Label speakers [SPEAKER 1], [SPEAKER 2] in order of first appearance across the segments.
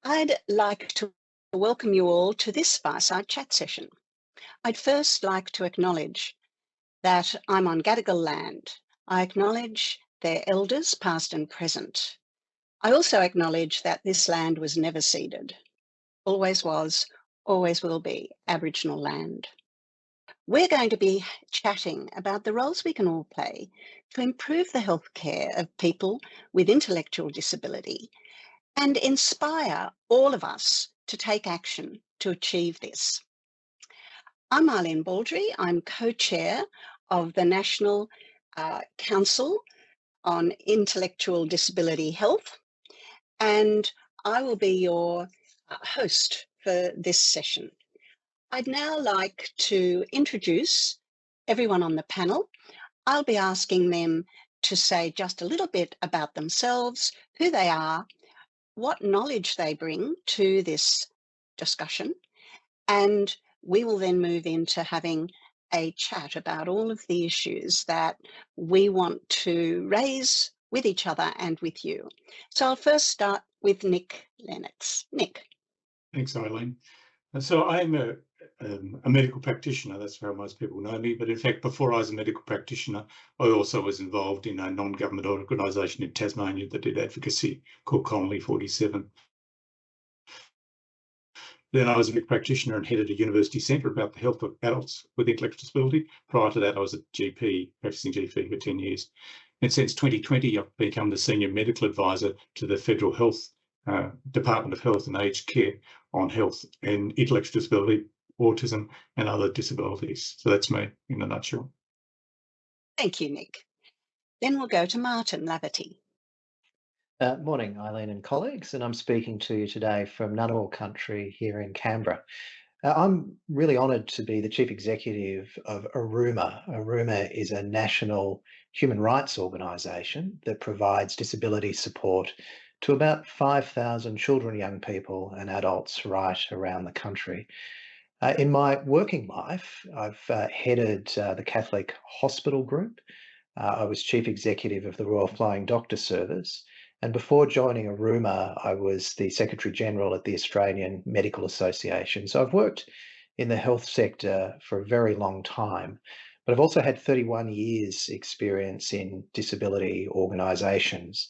[SPEAKER 1] I'd like to welcome you all to this fireside chat session. I'd first like to acknowledge that I'm on Gadigal land. I acknowledge their elders, past and present. I also acknowledge that this land was never ceded, always was, always will be Aboriginal land. We're going to be chatting about the roles we can all play to improve the healthcare of people with intellectual disability and inspire all of us to take action to achieve this. I'm Eileen Baldry. I'm co-chair of the National Council on Intellectual Disability Health, and I will be your host for this session. I'd now like to introduce everyone on the panel. I'll be asking them to say just a little bit about themselves, who they are, what knowledge they bring to this discussion, and we will then move into having a chat about all of the issues that we want to raise with each other and with you. So I'll first start with Nick Lennox. Nick.
[SPEAKER 2] Thanks, Eileen. So I'm a medical practitioner. That's how most people know me. But in fact, before I was a medical practitioner, I also was involved in a non-government organisation in Tasmania that did advocacy called Connolly 47. Then I was a medical practitioner and headed a university centre about the health of adults with intellectual disability. Prior to that, I was a GP, practising GP for 10 years. And since 2020, I've become the senior medical advisor to the Federal Health Department of Health and Aged Care on health and intellectual disability, autism and other disabilities. So that's me in a nutshell.
[SPEAKER 1] Thank you, Nick. Then we'll go to Martin Laverty.
[SPEAKER 3] Morning, Eileen and colleagues, and I'm speaking to you today from Ngunnawal country here in Canberra. I'm really honoured to be the Chief Executive of ARUMA. ARUMA is a national human rights organisation that provides disability support to about 5,000 children, young people and adults right around the country. In my working life, I've headed the Catholic Hospital Group. I was Chief Executive of the Royal Flying Doctor Service. And before joining ARUMA, I was the Secretary General at the Australian Medical Association. So I've worked in the health sector for a very long time, but I've also had 31 years experience in disability organisations.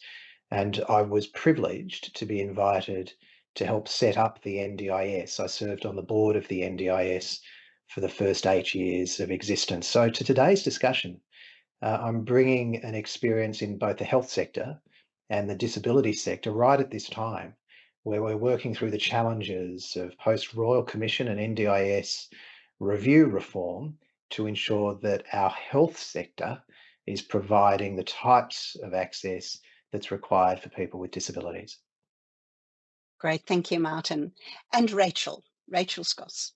[SPEAKER 3] And I was privileged to be invited to help set up the NDIS. I served on the board of the NDIS for the first 8 years of existence. So to today's discussion, I'm bringing an experience in both the health sector and the disability sector right at this time, where we're working through the challenges of post-Royal Commission and NDIS review reform to ensure that our health sector is providing the types of access that's required for people with disabilities.
[SPEAKER 1] Great, thank you, Martin. And Rachel Skoss.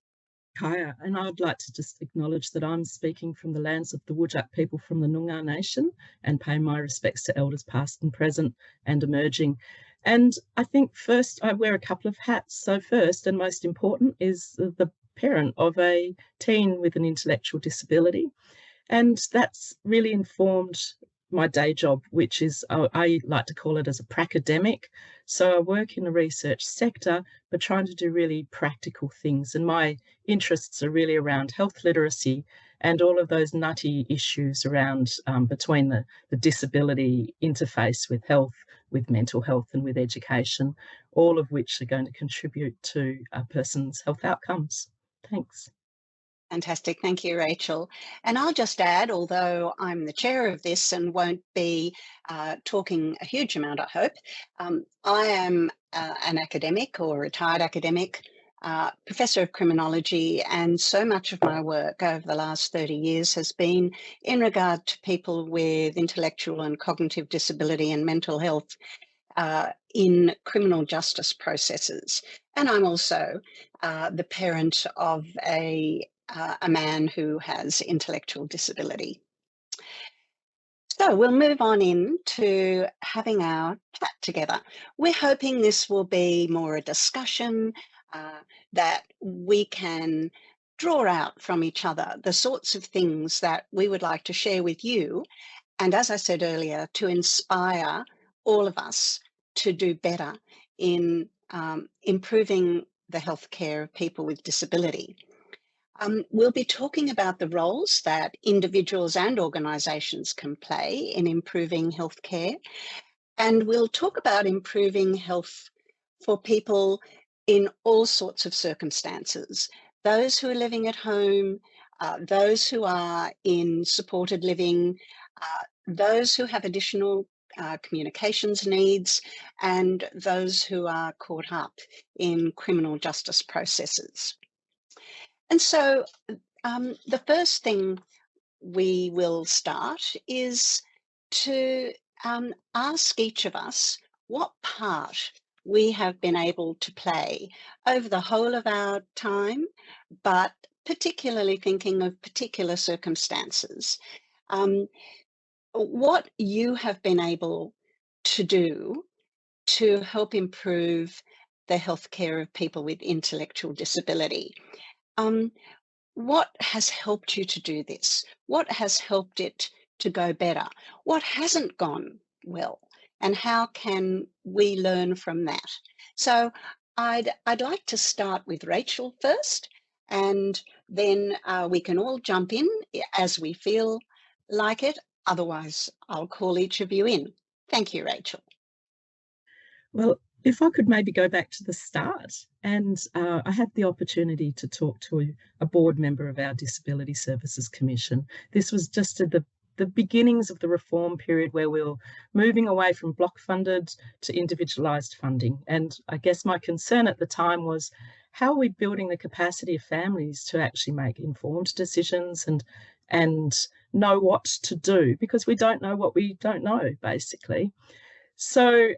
[SPEAKER 4] Kaya, and I'd like to just acknowledge that I'm speaking from the lands of the Whadjuk people from the Noongar Nation and pay my respects to elders past and present and emerging. And I think first I wear a couple of hats. So first and most important is the parent of a teen with an intellectual disability. And that's really informed my day job, which is, I like to call it as a pracademic. So I work in the research sector, but trying to do really practical things. And my interests are really around health literacy and all of those nutty issues around between the disability interface with health, with mental health and with education, all of which are going to contribute to a person's health outcomes. Thanks.
[SPEAKER 1] Fantastic. Thank you, Rachel. And I'll just add, although I'm the chair of this and won't be talking a huge amount, I hope, I am an academic or retired academic, professor of criminology, and so much of my work over the last 30 years has been in regard to people with intellectual and cognitive disability and mental health in criminal justice processes. And I'm also the parent of a man who has intellectual disability. So we'll move on into having our chat together. We're hoping this will be more a discussion that we can draw out from each other the sorts of things that we would like to share with you. And as I said earlier, to inspire all of us to do better in improving the healthcare of people with disability. We'll be talking about the roles that individuals and organisations can play in improving healthcare, and we'll talk about improving health for people in all sorts of circumstances, those who are living at home, those who are in supported living, those who have additional communications needs, and those who are caught up in criminal justice processes. And so the first thing we will start is to ask each of us what part we have been able to play over the whole of our time, but particularly thinking of particular circumstances. What you have been able to do to help improve the healthcare of people with intellectual disability. What has helped you to do this? What has helped it to go better? What hasn't gone well? And how can we learn from that? So I'd like to start with Rachel first, and then we can all jump in as we feel like it. Otherwise, I'll call each of you in. Thank you, Rachel.
[SPEAKER 4] Well, if I could maybe go back to the start, and I had the opportunity to talk to a board member of our Disability Services Commission. This was just at the beginnings of the reform period where we were moving away from block funded to individualised funding. And I guess my concern at the time was, how are we building the capacity of families to actually make informed decisions and know what to do, because we don't know what we don't know, basically. So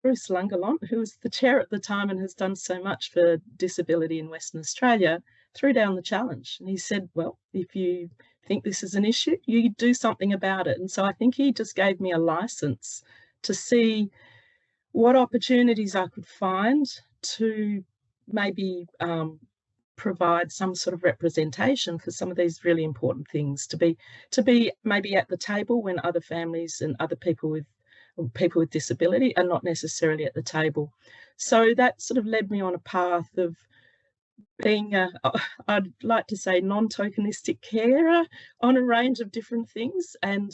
[SPEAKER 4] Bruce Lungalont, who was the chair at the time and has done so much for disability in Western Australia, threw down the challenge. And he said, well, if you think this is an issue, you do something about it. And so I think he just gave me a license to see what opportunities I could find to maybe provide some sort of representation for some of these really important things, to be maybe at the table when other families and other people with disability are not necessarily at the table. So that sort of led me on a path of being I'd like to say non-tokenistic carer on a range of different things, and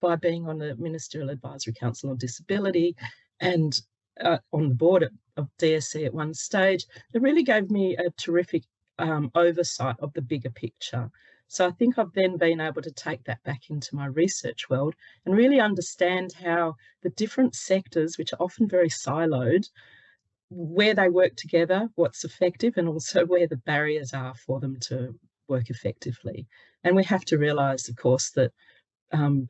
[SPEAKER 4] by being on the Ministerial Advisory Council on Disability and on the board of DSC at one stage, it really gave me a terrific oversight of the bigger picture. So I think I've then been able to take that back into my research world and really understand how the different sectors, which are often very siloed, where they work together, what's effective, and also where the barriers are for them to work effectively. And we have to realise, of course, that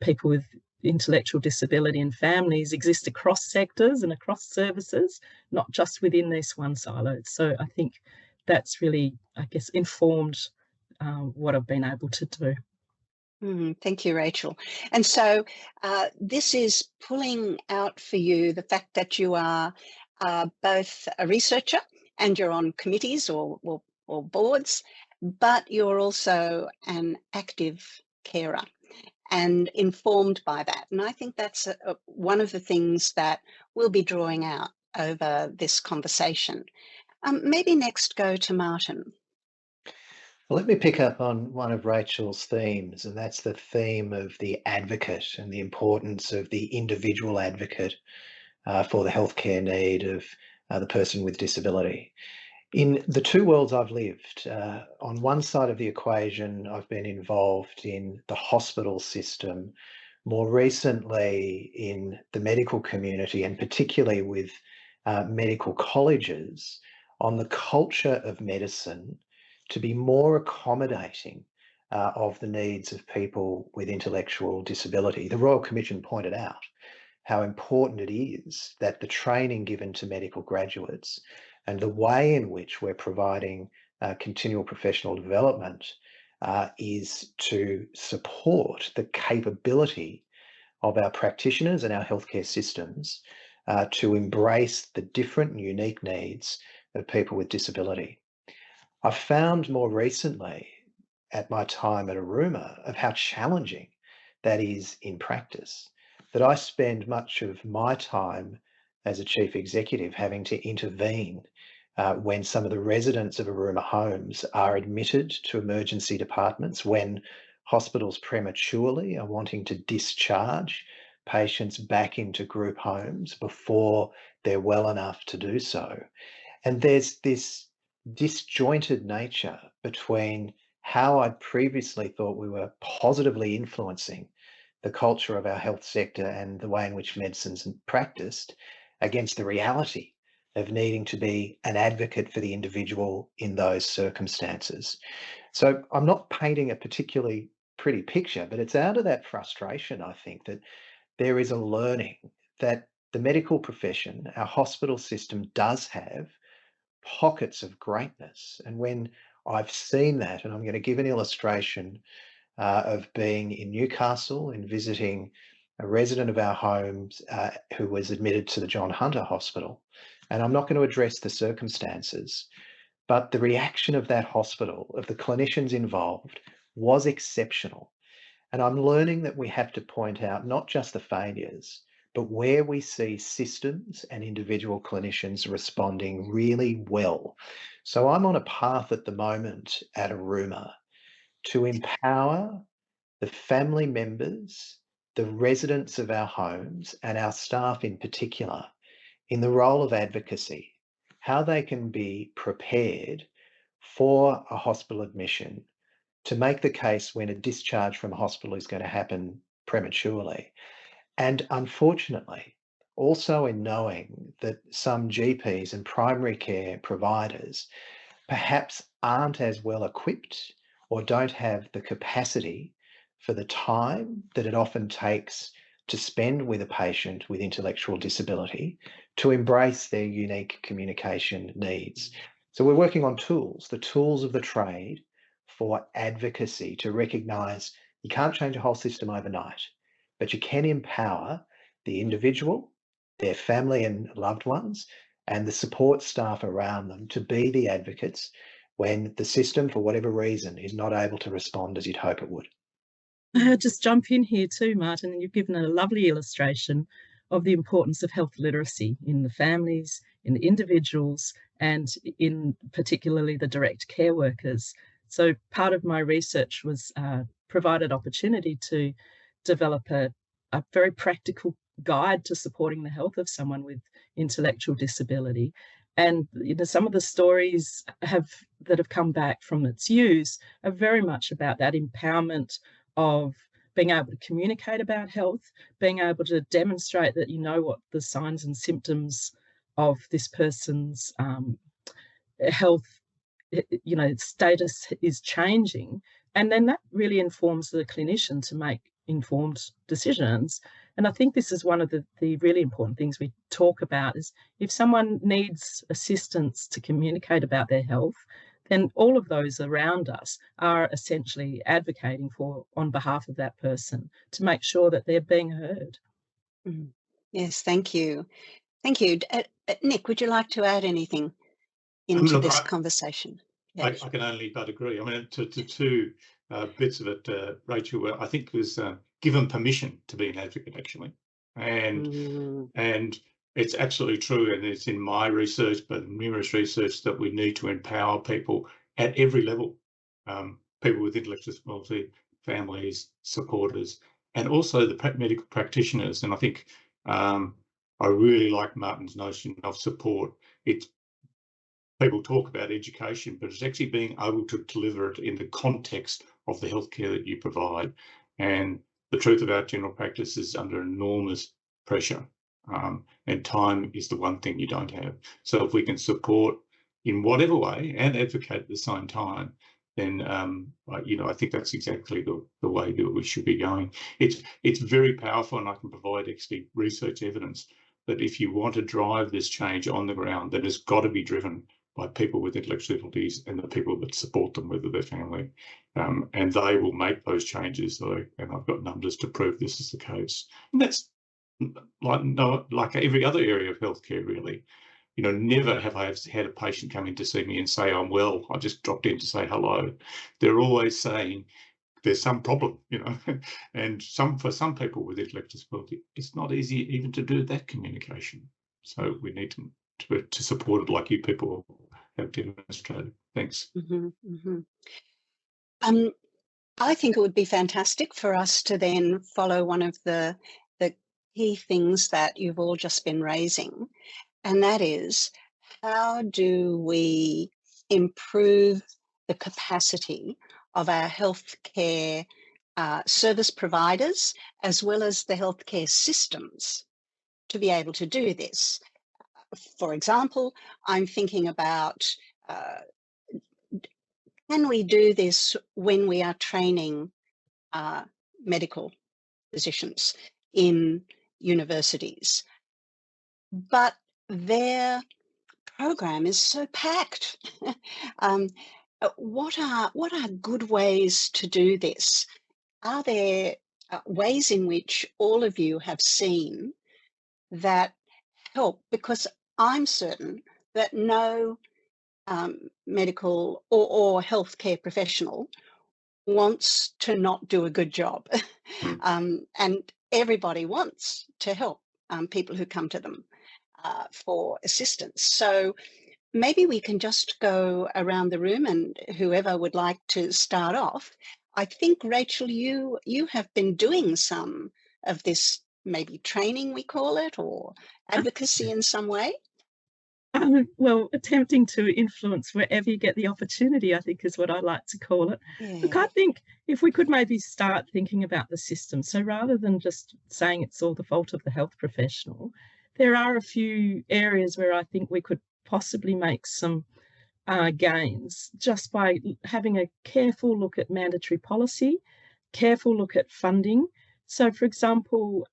[SPEAKER 4] people with intellectual disability and families exist across sectors and across services, not just within this one silo. So I think that's really, I guess, informed what I've been able to do.
[SPEAKER 1] Thank you, Rachel. And so this is pulling out for you the fact that you are both a researcher and you're on committees or boards, but you're also an active carer and informed by that. And I think that's one of the things that we'll be drawing out over this conversation. Maybe next go to Martin.
[SPEAKER 3] Well, let me pick up on one of Rachel's themes, and that's the theme of the advocate and the importance of the individual advocate for the healthcare need of the person with disability. In the two worlds I've lived, on one side of the equation, I've been involved in the hospital system, more recently in the medical community, and particularly with medical colleges, on the culture of medicine to be more accommodating of the needs of people with intellectual disability. The Royal Commission pointed out how important it is that the training given to medical graduates and the way in which we're providing continual professional development is to support the capability of our practitioners and our healthcare systems to embrace the different and unique needs of people with disability. I've found more recently at my time at Aruma of how challenging that is in practice, that I spend much of my time as a chief executive, having to intervene when some of the residents of Aruma homes are admitted to emergency departments, when hospitals prematurely are wanting to discharge patients back into group homes before they're well enough to do so. And there's this disjointed nature between how I previously thought we were positively influencing the culture of our health sector and the way in which medicine's practiced against the reality of needing to be an advocate for the individual in those circumstances. So I'm not painting a particularly pretty picture, but it's out of that frustration, I think, that there is a learning that the medical profession, our hospital system, does have pockets of greatness. And when I've seen that, and I'm going to give an illustration of being in Newcastle and visiting a resident of our homes who was admitted to the John Hunter Hospital. And I'm not going to address the circumstances, but the reaction of that hospital, of the clinicians involved, was exceptional. And I'm learning that we have to point out not just the failures, but where we see systems and individual clinicians responding really well. So I'm on a path at the moment at Aruma to empower the family members, the residents of our homes, and our staff in particular, in the role of advocacy, how they can be prepared for a hospital admission, to make the case when a discharge from hospital is going to happen prematurely. And unfortunately, also in knowing that some GPs and primary care providers perhaps aren't as well equipped or don't have the capacity for the time that it often takes to spend with a patient with intellectual disability to embrace their unique communication needs. So we're working on tools, the tools of the trade for advocacy, to recognise you can't change a whole system overnight, but you can empower the individual, their family and loved ones, and the support staff around them to be the advocates when the system, for whatever reason, is not able to respond as you'd hope it would.
[SPEAKER 4] I'll just jump in here too, Martin, and you've given a lovely illustration of the importance of health literacy in the families, in the individuals, and in particularly the direct care workers. So part of my research was provided opportunity to develop a very practical guide to supporting the health of someone with intellectual disability. And some of the stories that have come back from its use are very much about that empowerment of being able to communicate about health, being able to demonstrate that you know what the signs and symptoms of this person's health status is changing. And then that really informs the clinician to make informed decisions. And I think this is one of the really important things we talk about, is if someone needs assistance to communicate about their health, then all of those around us are essentially advocating on behalf of that person to make sure that they're being heard.
[SPEAKER 1] Yes, thank you. Thank you. Nick, would you like to add anything into this conversation?
[SPEAKER 2] Yes. I can only but agree. I mean, to two bits of it, Rachel, I think was given permission to be an advocate, actually. And it's absolutely true, and it's in my research, but numerous research, that we need to empower people at every level, people with intellectual disability, families, supporters, and also the medical practitioners. And I think I really like Martin's notion of support. People talk about education, but it's actually being able to deliver it in the context of the healthcare that you provide. And the truth about general practice is under enormous pressure. And time is the one thing you don't have. So if we can support in whatever way and advocate at the same time, then I think that's exactly the way that we should be going. It's very powerful, and I can provide actually research evidence that if you want to drive this change on the ground, then it's got to be driven by people with intellectual disabilities and the people that support them, whether they're family, and they will make those changes. And I've got numbers to prove this is the case. And that's like every other area of healthcare, really. Never have I had a patient come in to see me and say, I'm well, I just dropped in to say hello. They're always saying there's some problem, and for some people with intellectual disability, it's not easy even to do that communication. So we need to support it like you people have demonstrated. Thanks.
[SPEAKER 1] I think it would be fantastic for us to then follow one of the key things that you've all just been raising, and that is, how do we improve the capacity of our healthcare service providers, as well as the healthcare systems, to be able to do this? For example, I'm thinking about, can we do this when we are training medical physicians in universities? But their program is so packed. What are good ways to do this? Are there ways in which all of you have seen that help? Because I'm certain that no medical or healthcare professional wants to not do a good job. And everybody wants to help people who come to them for assistance. So maybe we can just go around the room, and whoever would like to start off. I think, Rachel, you have been doing some of this, maybe training, we call it, or advocacy in some way.
[SPEAKER 4] Well, attempting to influence wherever you get the opportunity, I think, is what I like to call it.
[SPEAKER 1] Yeah.
[SPEAKER 4] Look, I think if we could maybe start thinking about the system, so rather than just saying it's all the fault of the health professional, there are a few areas where I think we could possibly make some gains just by having a careful look at mandatory policy, careful look at funding. So, for example,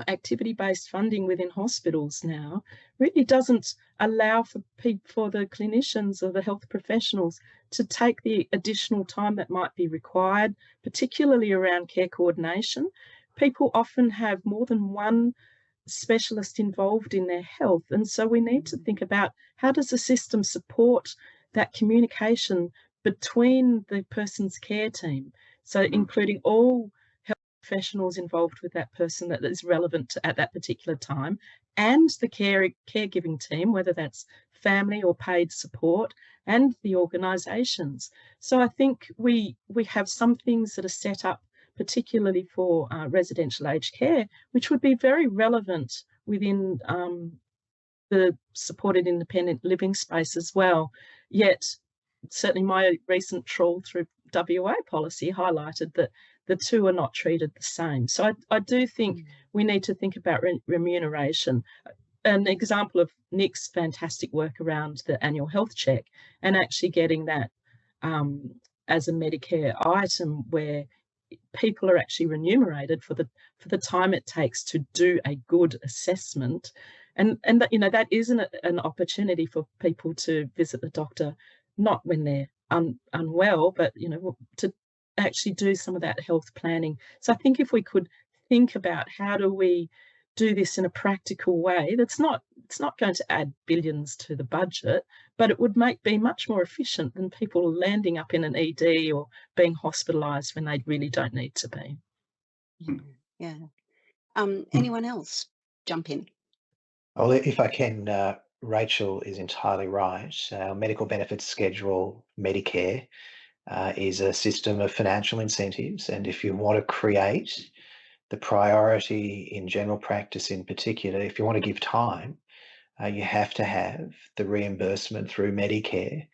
[SPEAKER 4] activity-based funding within hospitals now really doesn't allow for the clinicians or the health professionals to take the additional time that might be required, particularly around care coordination. People often have more than one specialist involved in their health, and so we need to think about, how does the system support that communication between the person's care team, so including all professionals involved with that person that is relevant at that particular time, and the caregiving team, whether that's family or paid support, and the organisations. So I think we have some things that are set up particularly for residential aged care, which would be very relevant within the supported independent living space as well. Yet certainly my recent trawl through WA policy highlighted that the two are not treated the same. So I do think we need to think about remuneration. An example of Nick's fantastic work around the annual health check, and actually getting that as a Medicare item where people are actually remunerated for the time it takes to do a good assessment, and that, that isn't an opportunity for people to visit the doctor not when they're unwell, but to actually do some of that health planning. So I think if we could think about how do we do this in a practical way, it's not going to add billions to the budget, but it would be much more efficient than people landing up in an ED or being hospitalised when they really don't need to be.
[SPEAKER 1] Yeah. Anyone else jump in?
[SPEAKER 3] Well, if I can, Rachel is entirely right. Our medical benefits schedule, Medicare, is a system of financial incentives. And if you want to create the priority in general practice in particular, if you want to give time, you have to have the reimbursement through Medicare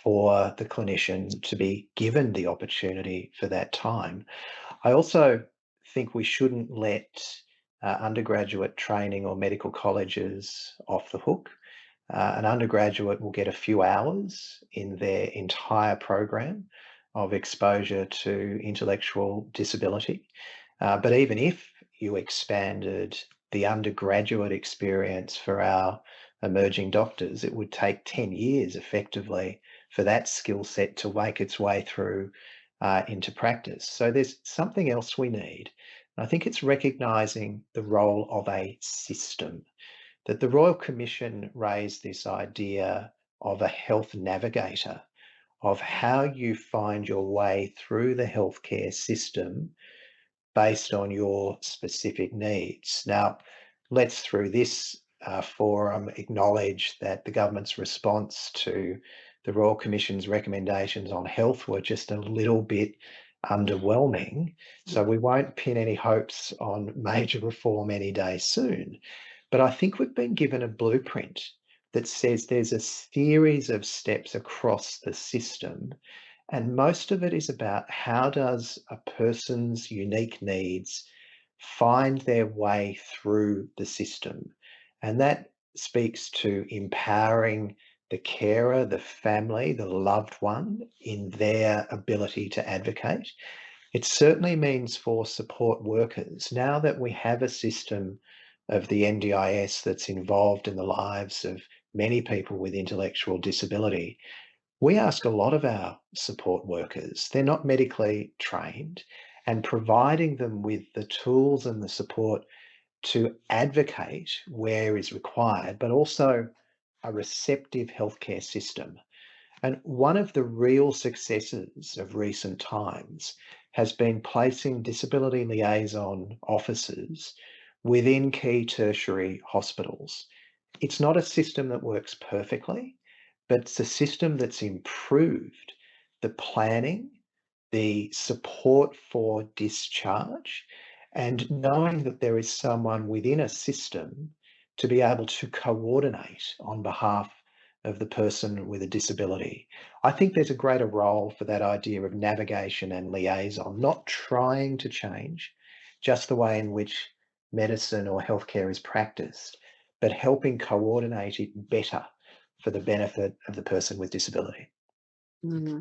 [SPEAKER 3] for the clinician to be given the opportunity for that time. I also think we shouldn't let undergraduate training or medical colleges off the hook. An undergraduate will get a few hours in their entire program of exposure to intellectual disability. But even if you expanded the undergraduate experience for our emerging doctors, it would take 10 years effectively for that skill set to make its way through into practice. So there's something else we need. And I think it's recognising the role of a system. That the Royal Commission raised this idea of a health navigator, of how you find your way through the healthcare system based on your specific needs. Now, let's through this forum acknowledge that the government's response to the Royal Commission's recommendations on health were just a little bit underwhelming. So we won't pin any hopes on major reform any day soon. But I think we've been given a blueprint that says there's a series of steps across the system, and most of it is about how does a person's unique needs find their way through the system. And that speaks to empowering the carer, the family, the loved one in their ability to advocate. It certainly means for support workers, now that we have a system of the NDIS that's involved in the lives of many people with intellectual disability, we ask a lot of our support workers. They're not medically trained, and providing them with the tools and the support to advocate where is required, but also a receptive healthcare system. And one of the real successes of recent times has been placing disability liaison officers within key tertiary hospitals. It's not a system that works perfectly, but it's a system that's improved the planning, the support for discharge, and knowing that there is someone within a system to be able to coordinate on behalf of the person with a disability. I think there's a greater role for that idea of navigation and liaison, not trying to change just the way in which medicine or healthcare is practiced, but helping coordinate it better for the benefit of the person with disability.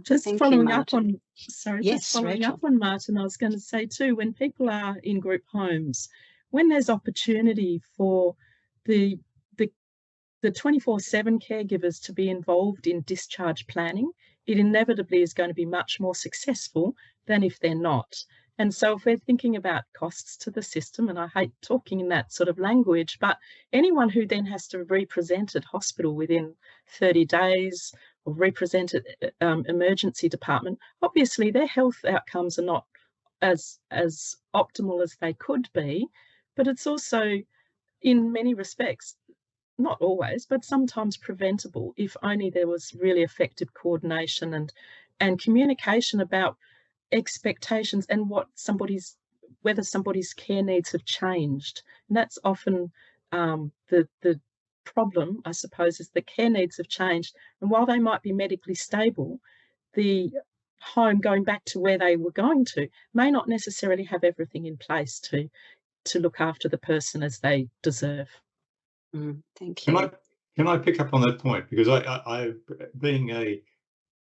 [SPEAKER 4] Just
[SPEAKER 1] Thank you,
[SPEAKER 4] following up
[SPEAKER 1] Martin.
[SPEAKER 4] on, sorry,
[SPEAKER 1] Yes,
[SPEAKER 4] just following
[SPEAKER 1] Rachel.
[SPEAKER 4] up on Martin, I was going to say too, when people are in group homes, when there's opportunity for the 24/7 caregivers to be involved in discharge planning, it inevitably is going to be much more successful than if they're not. And so if we're thinking about costs to the system, and I hate talking in that sort of language, but anyone who then has to represent at hospital within 30 days or represent at emergency department, obviously their health outcomes are not as optimal as they could be, but it's also in many respects, not always, but sometimes preventable if only there was really effective coordination and communication about expectations and whether somebody's care needs have changed. And that's often the problem, I suppose, is the care needs have changed. And while they might be medically stable, the home going back to where they were going to may not necessarily have everything in place to look after the person as they deserve.
[SPEAKER 1] Thank you.
[SPEAKER 2] Can I pick up on that point? Because I being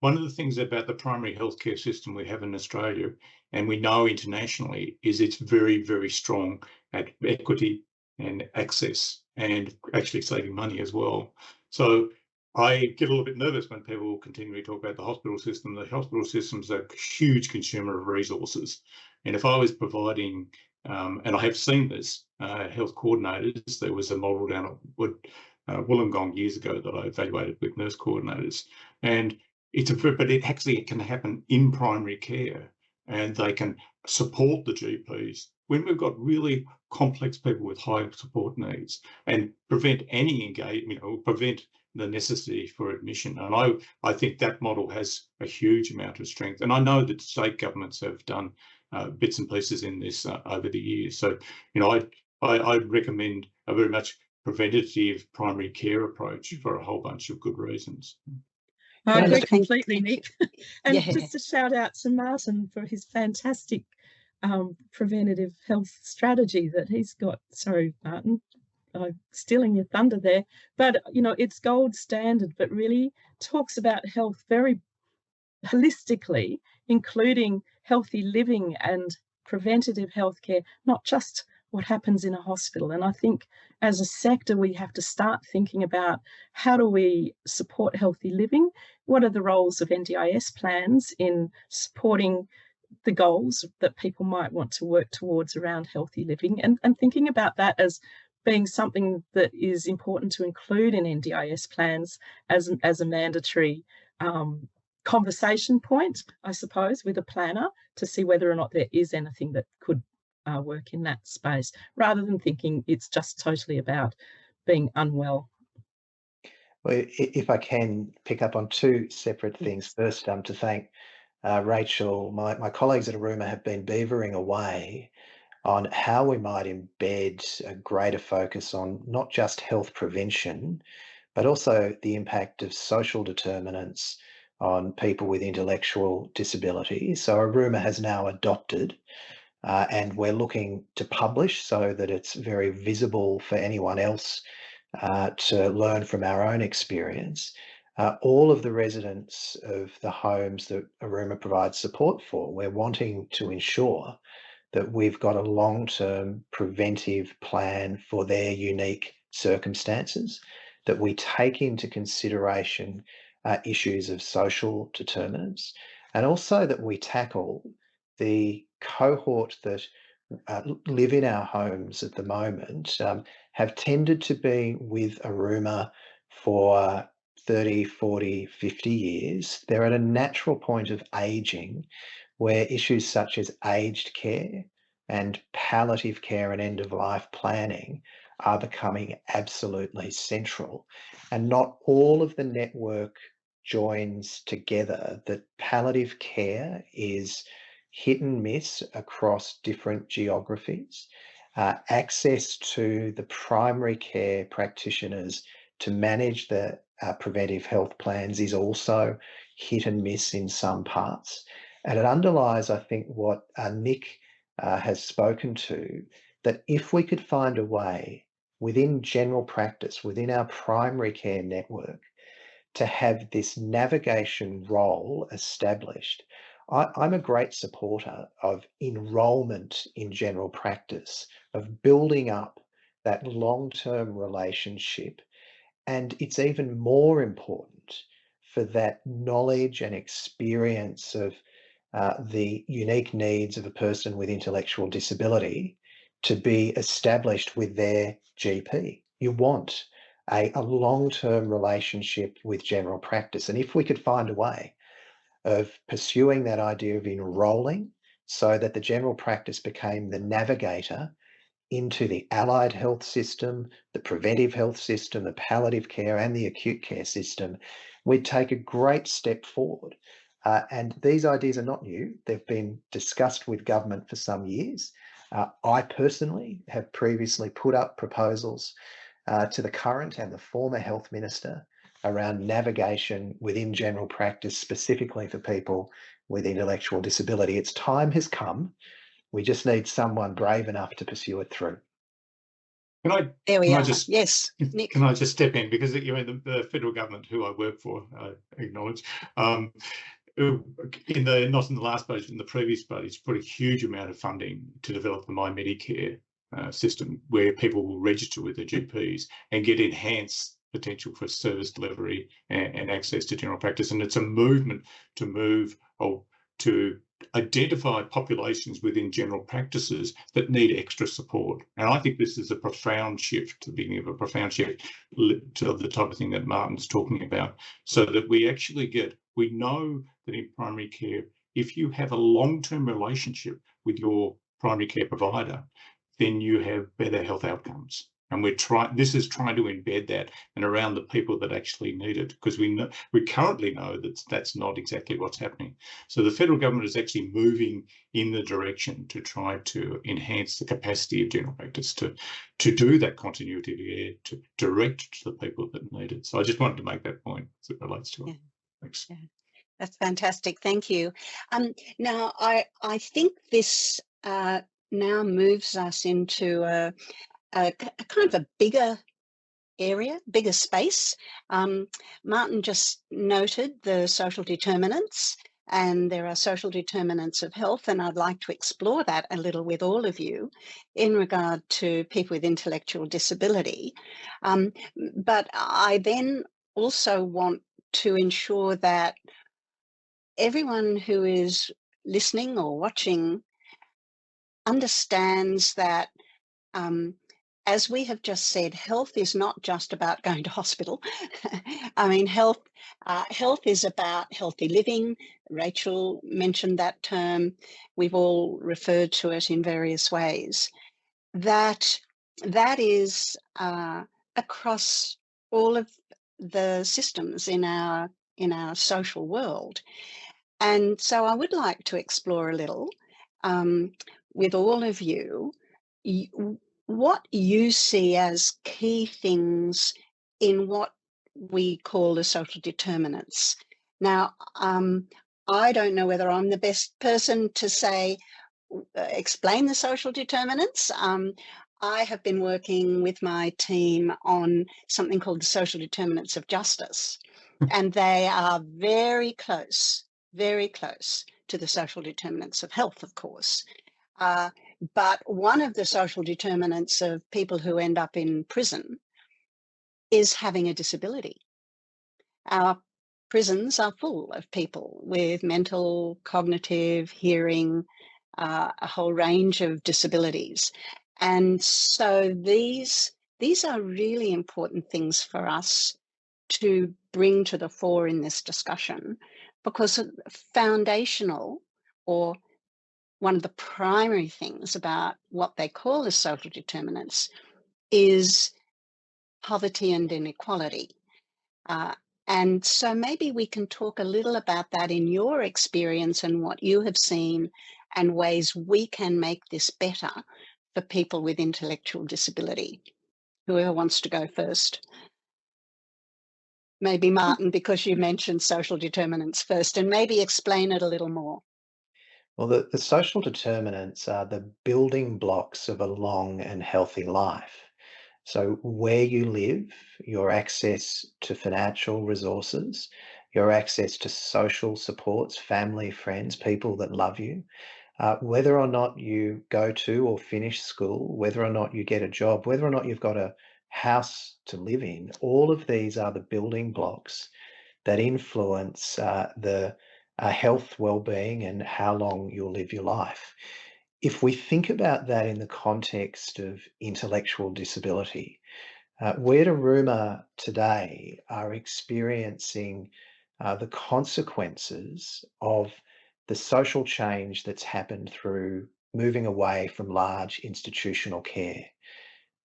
[SPEAKER 2] one of the things about the primary healthcare system we have in Australia, and we know internationally, is it's very, very strong at equity and access and actually saving money as well. So I get a little bit nervous when people continually talk about the hospital system. The hospital system's a huge consumer of resources. And if I was providing, and I have seen this, health coordinators, there was a model down at Wollongong years ago that I evaluated with nurse coordinators. And but it actually can happen in primary care, and they can support the GPs when we've got really complex people with high support needs, and prevent any engagement, prevent the necessity for admission. And I think that model has a huge amount of strength. And I know that state governments have done bits and pieces in this over the years. So, I recommend a very much preventative primary care approach for a whole bunch of good reasons.
[SPEAKER 4] I agree completely, Nick. And
[SPEAKER 1] Yeah.
[SPEAKER 4] just a shout out to Martin for his fantastic preventative health strategy that he's got. Sorry, Martin, I'm stealing your thunder there. But, it's gold standard, but really talks about health very holistically, including healthy living and preventative healthcare, not just what happens in a hospital. And I think as a sector, we have to start thinking about how do we support healthy living? What are the roles of NDIS plans in supporting the goals that people might want to work towards around healthy living, and thinking about that as being something that is important to include in NDIS plans as a mandatory conversation point, I suppose, with a planner to see whether or not there is anything that could work in that space, rather than thinking it's just totally about being unwell.
[SPEAKER 3] Well, if I can pick up on two separate things. First, to thank Rachel. My colleagues at Aruma have been beavering away on how we might embed a greater focus on not just health prevention, but also the impact of social determinants on people with intellectual disabilities. So Aruma has now adopted, and we're looking to publish so that it's very visible for anyone else to learn from our own experience. All of the residents of the homes that Aruma provides support for, we're wanting to ensure that we've got a long-term preventive plan for their unique circumstances, that we take into consideration issues of social determinants, and also that we tackle the cohort that live in our homes at the moment, have tended to be with Aruma for 30, 40, 50 years. They're at a natural point of aging where issues such as aged care and palliative care and end-of-life planning are becoming absolutely central. And not all of the network joins together that palliative care is hit and miss across different geographies. Access to the primary care practitioners to manage the preventive health plans is also hit and miss in some parts. And it underlies, I think, what Nick has spoken to, that if we could find a way within general practice, within our primary care network, to have this navigation role established. I'm a great supporter of enrolment in general practice, of building up that long-term relationship. And it's even more important for that knowledge and experience of the unique needs of a person with intellectual disability to be established with their GP. You want a long-term relationship with general practice. And if we could find a way of pursuing that idea of enrolling so that the general practice became the navigator into the allied health system, the preventive health system, the palliative care and the acute care system, we'd take a great step forward. And these ideas are not new. They've been discussed with government for some years. I personally have previously put up proposals to the current and the former health minister around navigation within general practice, specifically for people with intellectual disability. Its time has come. We just need someone brave enough to pursue it through.
[SPEAKER 1] There we
[SPEAKER 2] can
[SPEAKER 1] are.
[SPEAKER 2] I just,
[SPEAKER 1] yes, Nick.
[SPEAKER 2] Can I just step in, because the federal government, who I work for, I acknowledge, not in the last budget, in the previous budget, put a huge amount of funding to develop the My Medicare system, where people will register with their GPs and get enhanced potential for service delivery and access to general practice. And it's a movement to move to identify populations within general practices that need extra support. And I think this is a profound shift, the beginning of a profound shift to the type of thing that Martin's talking about, so that we know that in primary care, if you have a long-term relationship with your primary care provider, then you have better health outcomes. And this is trying to embed that and around the people that actually need it, because we currently know that that's not exactly what's happening. So the federal government is actually moving in the direction to try to enhance the capacity of general practice to do that continuity of care, to direct to the people that need it. So I just wanted to make that point as it relates to it. Thanks.
[SPEAKER 1] Yeah. That's fantastic. Thank you. Now, I think this now moves us into a kind of a bigger area, bigger space. Martin just noted the social determinants, and there are social determinants of health, and I'd like to explore that a little with all of you in regard to people with intellectual disability. But I then also want to ensure that everyone who is listening or watching understands that as we have just said, health is not just about going to hospital. I mean, health is about healthy living. Rachel mentioned that term. We've all referred to it in various ways. That is across all of the systems in our social world. And so I would like to explore a little with all of you what you see as key things in what we call the social determinants. Now, I don't know whether I'm the best person to say, explain the social determinants. I have been working with my team on something called the social determinants of justice, and they are very close to the social determinants of health, of course. But one of the social determinants of people who end up in prison is having a disability. Our prisons are full of people with mental, cognitive, hearing, a whole range of disabilities. And so these are really important things for us to bring to the fore in this discussion, because foundational, or one of the primary things about what they call the social determinants, is poverty and inequality. And so maybe we can talk a little about that in your experience and what you have seen, and ways we can make this better for people with intellectual disability. Whoever wants to go first? Maybe Martin, because you mentioned social determinants first, and maybe explain it a little more.
[SPEAKER 3] Well, the social determinants are the building blocks of a long and healthy life. So where you live, your access to financial resources, your access to social supports, family, friends, people that love you, whether or not you go to or finish school, whether or not you get a job, whether or not you've got a house to live in, all of these are the building blocks that influence the health, well-being, and how long you'll live your life. If we think about that in the context of intellectual disability, we at Aruma today are experiencing the consequences of the social change that's happened through moving away from large institutional care.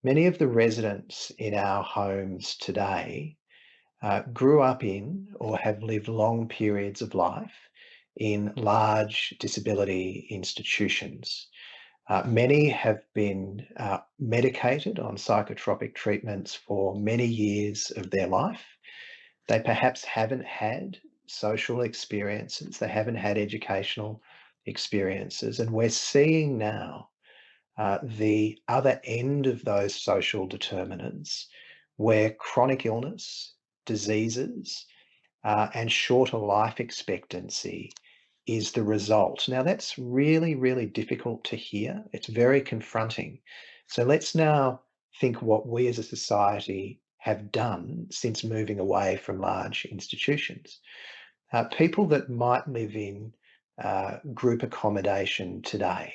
[SPEAKER 3] Many of the residents in our homes today grew up in or have lived long periods of life in large disability institutions. Many have been medicated on psychotropic treatments for many years of their life. They perhaps haven't had social experiences, they haven't had educational experiences, and we're seeing now the other end of those social determinants, where chronic illness, diseases, and shorter life expectancy is the result. Now, that's really, really difficult to hear. It's very confronting. So let's now think what we as a society have done since moving away from large institutions. People that might live in group accommodation today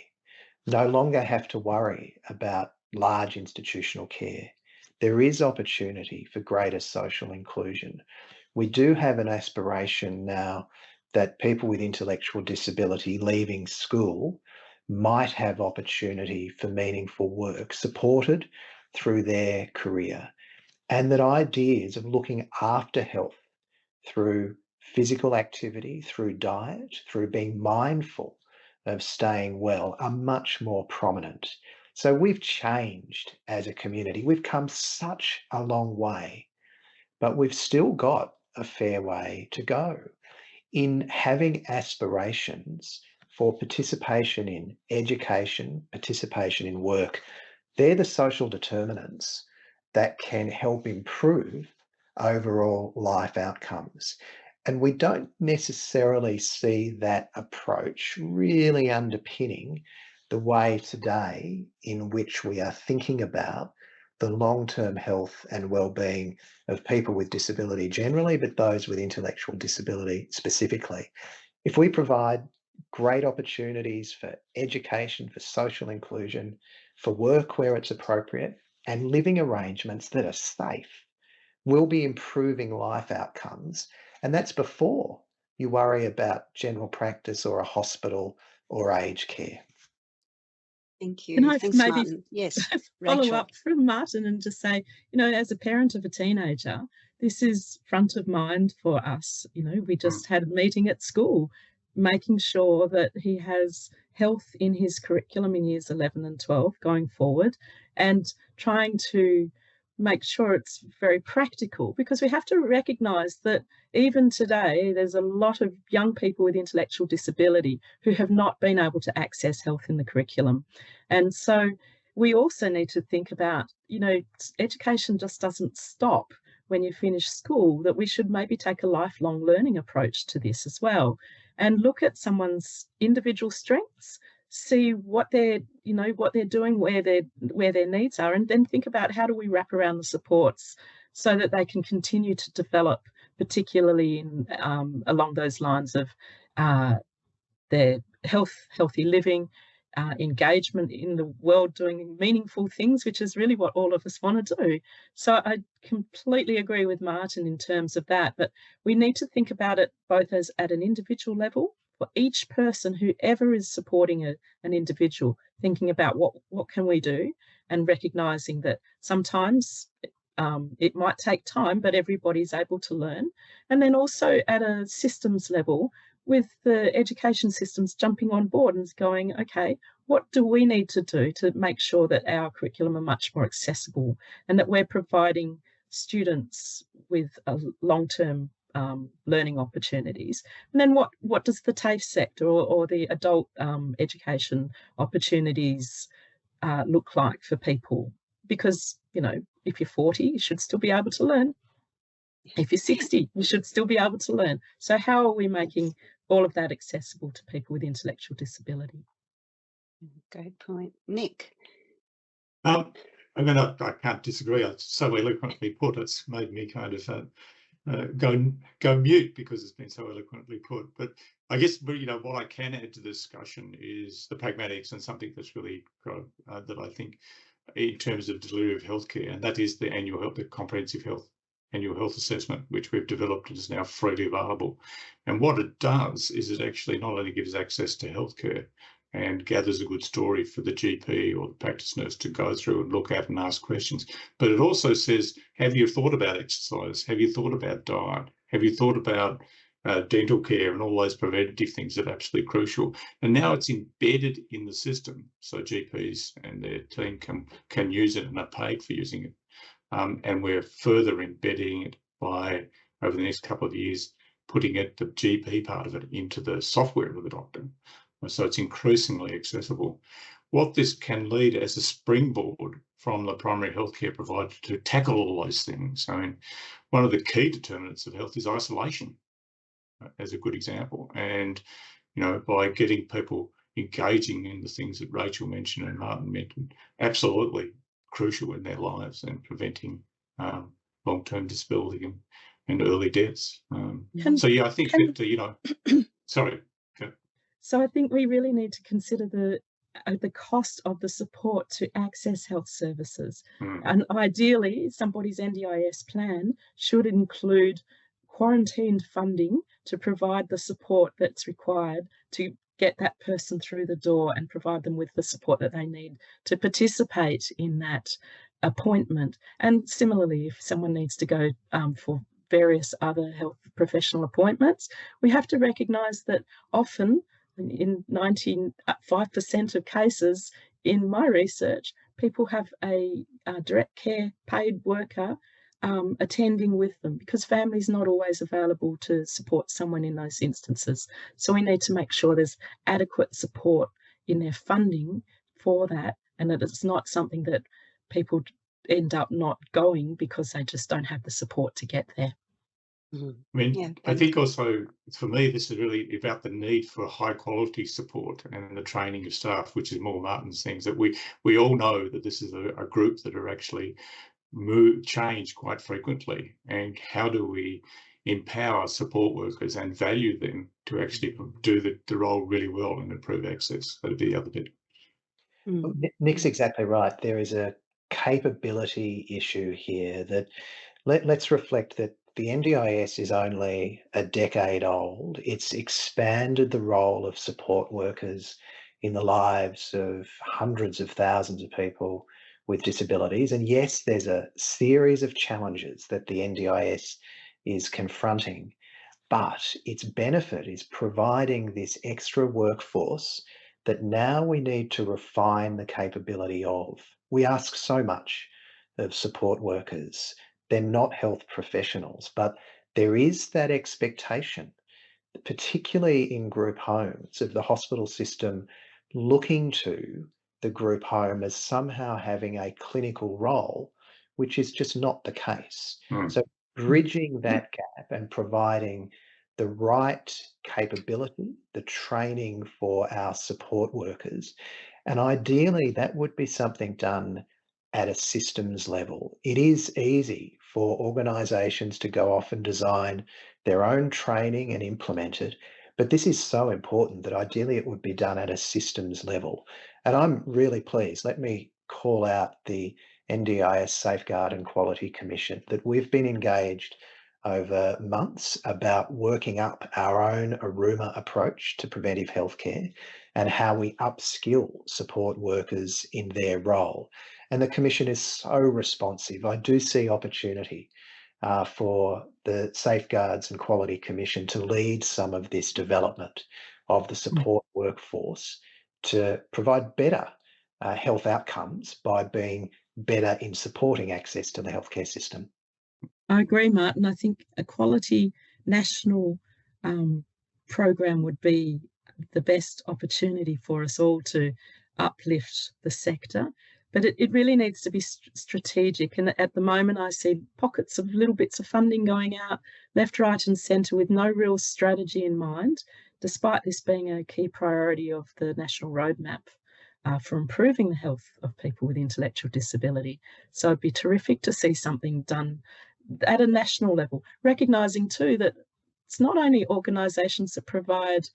[SPEAKER 3] no longer have to worry about large institutional care. There is opportunity for greater social inclusion. We do have an aspiration now that people with intellectual disability leaving school might have opportunity for meaningful work supported through their career, and that ideas of looking after health through physical activity, through diet, through being mindful of staying well are much more prominent. So we've changed as a community. We've come such a long way, but we've still got a fair way to go in having aspirations for participation in education, participation in work. They're the social determinants that can help improve overall life outcomes. And we don't necessarily see that approach really underpinning the way today in which we are thinking about the long-term health and well-being of people with disability generally, but those with intellectual disability specifically. If we provide great opportunities for education, for social inclusion, for work where it's appropriate, and living arrangements that are safe will be improving life outcomes. And that's before you worry about general practice or a hospital or aged care.
[SPEAKER 1] Thank
[SPEAKER 4] Can
[SPEAKER 1] you.
[SPEAKER 4] I
[SPEAKER 1] Thanks,
[SPEAKER 4] maybe
[SPEAKER 1] Martin. Yes,
[SPEAKER 4] follow
[SPEAKER 1] Rachel.
[SPEAKER 4] up from Martin and just say, as a parent of a teenager, this is front of mind for us. We just had a meeting at school, making sure that he has health in his curriculum in years 11 and 12 going forward, and trying to make sure it's very practical, because we have to recognise that even today there's a lot of young people with intellectual disability who have not been able to access health in the curriculum. And so we also need to think about, education just doesn't stop when you finish school, that we should maybe take a lifelong learning approach to this as well, and look at someone's individual strengths, see what they're doing, where their needs are, and then think about how do we wrap around the supports so that they can continue to develop, particularly in along those lines of their healthy living, engagement in the world, doing meaningful things, which is really what all of us want to do. So I completely agree with Martin in terms of that, but we need to think about it both as at an individual level, for each person, whoever is supporting an individual, thinking about what can we do, and recognising that sometimes it might take time, but everybody's able to learn. And then also at a systems level, with the education systems jumping on board and going, okay, what do we need to do to make sure that our curriculum are much more accessible, and that we're providing students with a long-term learning opportunities? And then what does the TAFE sector or the adult education opportunities look like for people? Because, if you're 40, you should still be able to learn. If you're 60, you should still be able to learn. So how are we making all of that accessible to people with intellectual disability?
[SPEAKER 1] Great point. Nick?
[SPEAKER 2] I can't disagree. It's so eloquently put. It's made me kind of go mute because it's been so eloquently put. But I guess what I can add to the discussion is the pragmatics, and something that's really that I think in terms of delivery of healthcare, and that is the comprehensive annual health assessment, which we've developed and is now freely available. And what it does is it actually not only gives access to healthcare and gathers a good story for the GP or the practice nurse to go through and look at and ask questions, but it also says, have you thought about exercise? Have you thought about diet? Have you thought about dental care and all those preventative things that are absolutely crucial? And now it's embedded in the system, so GPs and their team can use it and are paid for using it. And we're further embedding it by, over the next couple of years, putting the GP part of it into the software of the doctor. So it's increasingly accessible. What this can lead as a springboard from the primary healthcare provider to tackle all those things. I mean, one of the key determinants of health is isolation, as a good example. And, by getting people engaging in the things that Rachel mentioned and Martin mentioned, absolutely crucial in their lives and preventing long-term disability and early deaths. So yeah, I think that sorry. Okay.
[SPEAKER 4] So I think we really need to consider the cost of the support to access health services. And ideally, somebody's NDIS plan should include quarantined funding to provide the support that's required to get that person through the door and provide them with the support that they need to participate in that appointment. And similarly, if someone needs to go for various other health professional appointments, we have to recognise that often, in 95% of cases in my research, people have a direct care paid worker attending with them, because family's not always available to support someone in those instances. So we need to make sure there's adequate support in their funding for that, and that it's not something that people end up not going because they just don't have the support to get there.
[SPEAKER 2] I mean, I think also for me, this is really about the need for high quality support and the training of staff, which is more Martin's things, that we all know that this is a group that are actually change quite frequently. And how do we empower support workers and value them to actually do the role really well and improve access? That'd be the other bit.
[SPEAKER 3] Nick's exactly right. There is a capability issue here that let's reflect that the NDIS is only a decade old. It's expanded the role of support workers in the lives of hundreds of thousands of people with disabilities. And yes, there's a series of challenges that the NDIS is confronting, but its benefit is providing this extra workforce that now we need to refine the capability of. We ask so much of support workers. They're not health professionals, but there is that expectation, particularly in group homes, of the hospital system looking to the group home as somehow having a clinical role, which is just not the case. So bridging that gap and providing the right capability, the training for our support workers, and ideally that would be something done at a systems level. It is easy for organisations to go off and design their own training and implement it, but this is so important that ideally it would be done at a systems level. And I'm really pleased. Let me call out the NDIS Safeguard and Quality Commission that we've been engaged over months about working up our own ARUMA approach to preventive healthcare and how we upskill support workers in their role. And the Commission is so responsive. I do see opportunity for the Safeguards and Quality Commission to lead some of this development of the support workforce to provide better health outcomes by being better in supporting access to the healthcare system.
[SPEAKER 4] I agree, Martin. I think a quality national program would be the best opportunity for us all to uplift the sector. But it really needs to be strategic. And at the moment, I see pockets of little bits of funding going out left, right and centre with no real strategy in mind, despite this being a key priority of the national roadmap for improving the health of people with intellectual disability. So it'd be terrific to see something done at a national level, recognising too that it's not only organisations that provide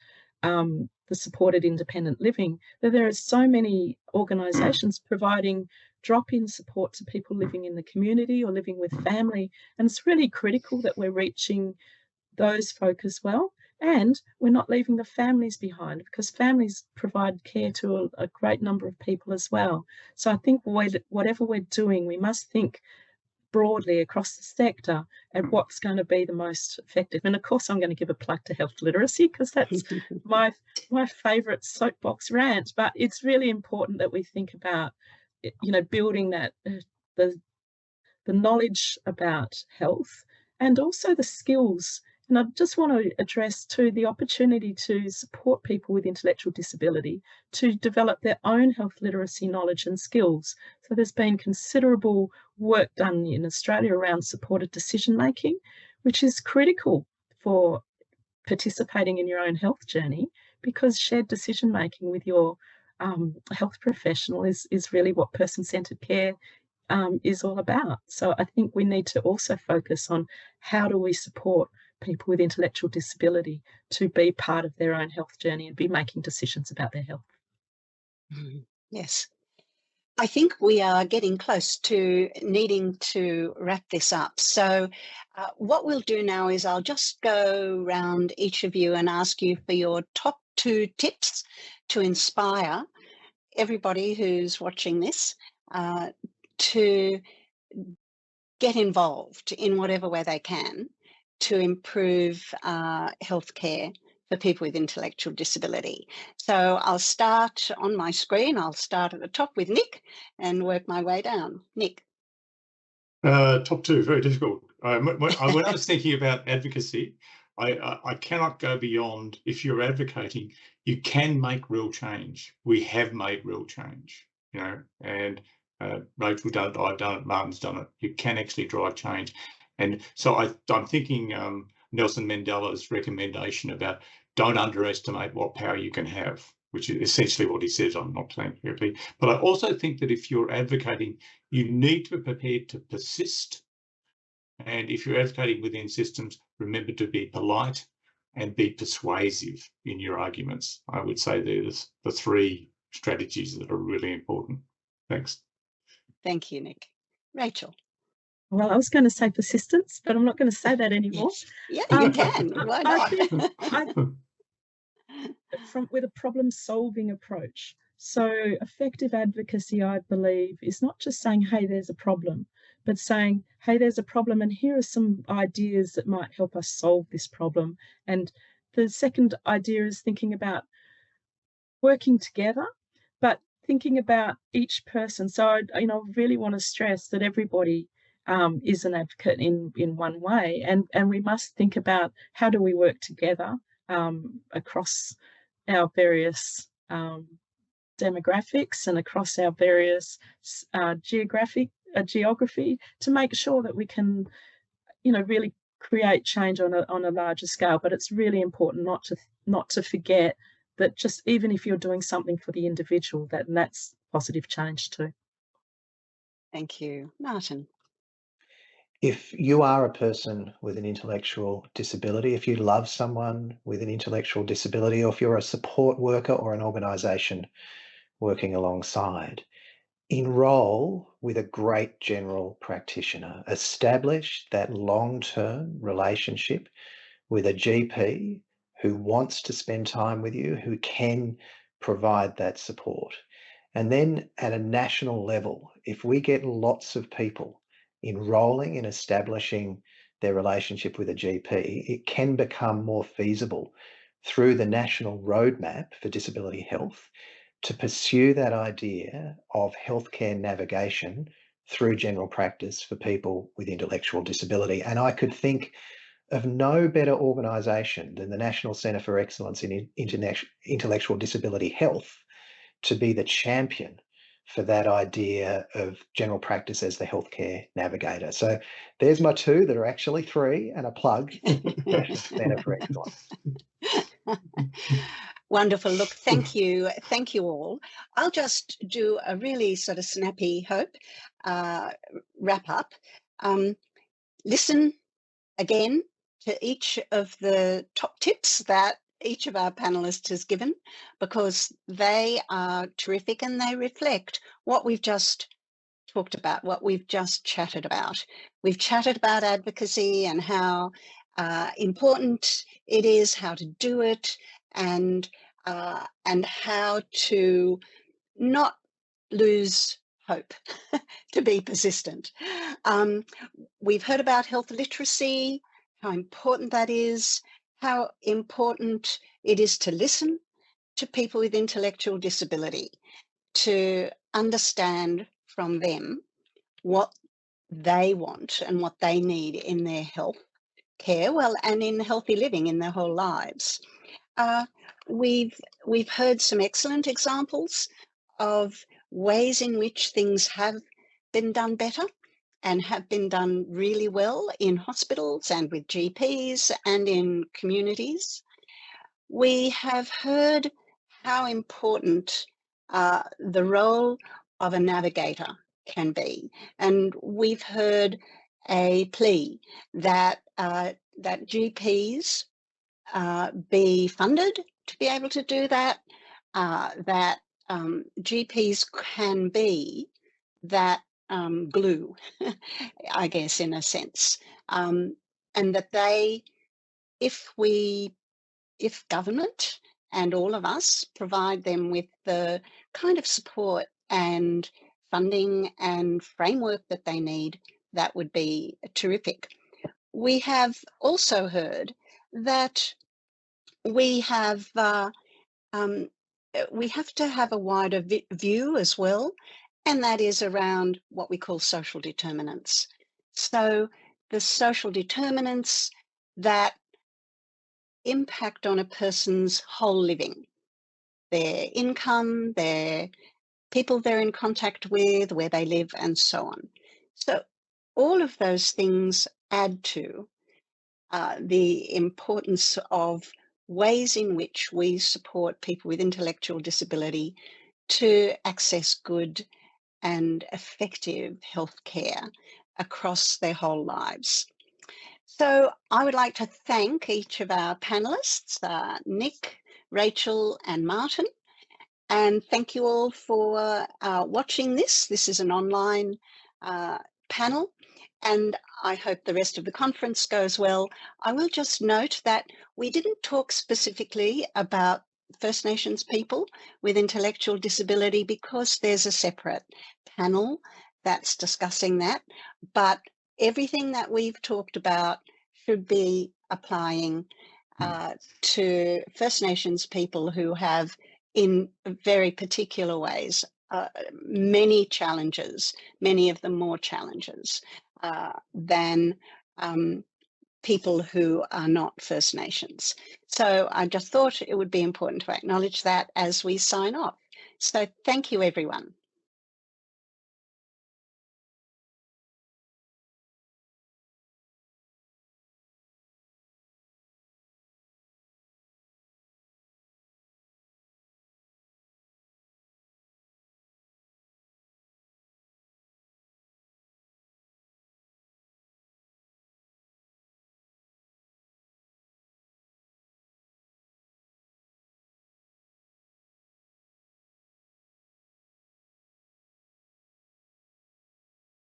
[SPEAKER 4] the supported independent living, that there are so many organisations providing drop-in support to people living in the community or living with family. And it's really critical that we're reaching those folk as well. And we're not leaving the families behind, because families provide care to a great number of people as well. So I think whatever we're doing, we must think broadly across the sector and what's going to be the most effective. And of course, I'm going to give a plug to health literacy, because that's my favourite soapbox rant. But it's really important that we think about, building that the knowledge about health and also the skills. And I just want to address too the opportunity to support people with intellectual disability to develop their own health literacy knowledge and skills. So there's been considerable work done in Australia around supported decision making, which is critical for participating in your own health journey, because shared decision making with your health professional is really what person-centred care is all about. So I think we need to also focus on how do we support people with intellectual disability to be part of their own health journey and be making decisions about their health.
[SPEAKER 1] Yes. I think we are getting close to needing to wrap this up. So what we'll do now is I'll just go round each of you and ask you for your top 2 tips to inspire everybody who's watching this to get involved in whatever way they can to improve healthcare for people with intellectual disability. So I'll start on my screen. I'll start at the top with Nick and work my way down. Nick.
[SPEAKER 2] Top 2, very difficult. When I was thinking about advocacy, I cannot go beyond, if you're advocating, you can make real change. We have made real change, and Rachel's done it, I've done it, Martin's done it. You can actually drive change. And so I'm thinking Nelson Mandela's recommendation about don't underestimate what power you can have, which is essentially what he says. I'm not saying correctly. But I also think that if you're advocating, you need to be prepared to persist. And if you're advocating within systems, remember to be polite and be persuasive in your arguments. I would say there's the 3 strategies that are really important. Thanks.
[SPEAKER 1] Thank you, Nick. Rachel.
[SPEAKER 4] Well, I was going to say persistence, but I'm not going to say that anymore.
[SPEAKER 1] Yeah, you can. Why not?
[SPEAKER 4] I think with a problem-solving approach. So effective advocacy, I believe, is not just saying, hey, there's a problem, but saying, hey, there's a problem, and here are some ideas that might help us solve this problem. And the second idea is thinking about working together, but thinking about each person. So I really want to stress that everybody is an advocate in one way, and we must think about how do we work together across our various demographics and across our various geography to make sure that we can, really create change on a larger scale. But it's really important not to forget that just even if you're doing something for the individual, that's positive change too.
[SPEAKER 1] Thank you. Martin.
[SPEAKER 3] If you are a person with an intellectual disability, if you love someone with an intellectual disability, or if you're a support worker or an organisation working alongside, enrol with a great general practitioner. Establish that long-term relationship with a GP who wants to spend time with you, who can provide that support. And then at a national level, if we get lots of people enrolling in establishing their relationship with a GP, it can become more feasible through the national roadmap for disability health to pursue that idea of healthcare navigation through general practice for people with intellectual disability. And I could think of no better organisation than the National Centre for Excellence in Intellectual Disability Health to be the champion for that idea of general practice as the healthcare navigator. So there's my two that are actually three, and a plug for the National Centre for Excellence.
[SPEAKER 1] Wonderful. Look, thank you. Thank you all. I'll just do a really sort of snappy wrap up. Listen again to each of the top tips that each of our panelists has given, because they are terrific and they reflect what we've just talked about, what we've just chatted about. We've chatted about advocacy and how important it is, how to do it, and how to not lose hope, to be persistent. We've heard about health literacy, how important that is, how important it is to listen to people with intellectual disability, to understand from them what they want and what they need in their health care, and in healthy living in their whole lives. We've heard some excellent examples of ways in which things have been done better and have been done really well in hospitals and with GPs and in communities. We have heard how important the role of a navigator can be, and we've heard a plea that GPs be funded to be able to do that, that GPs can be that glue, I guess, in a sense, and that if government and all of us provide them with the kind of support and funding and framework that they need, that would be terrific. We have also heard that we have to have a wider view as well, and that is around what we call social determinants. So the social determinants that impact on a person's whole living, their income, their people they're in contact with, where they live, and so on. So all of those things add to the importance of ways in which we support people with intellectual disability to access good and effective health care across their whole lives. So I would like to thank each of our panelists, Nick, Rachel, and Martin. And thank you all for watching this. This is an online panel, and I hope the rest of the conference goes well. I will just note that we didn't talk specifically about First Nations people with intellectual disability because there's a separate panel that's discussing that, but everything that we've talked about should be applying to First Nations people who have, in very particular ways, many challenges, many of them more challenges than people who are not First Nations. So I just thought it would be important to acknowledge that as we sign off. So thank you, everyone.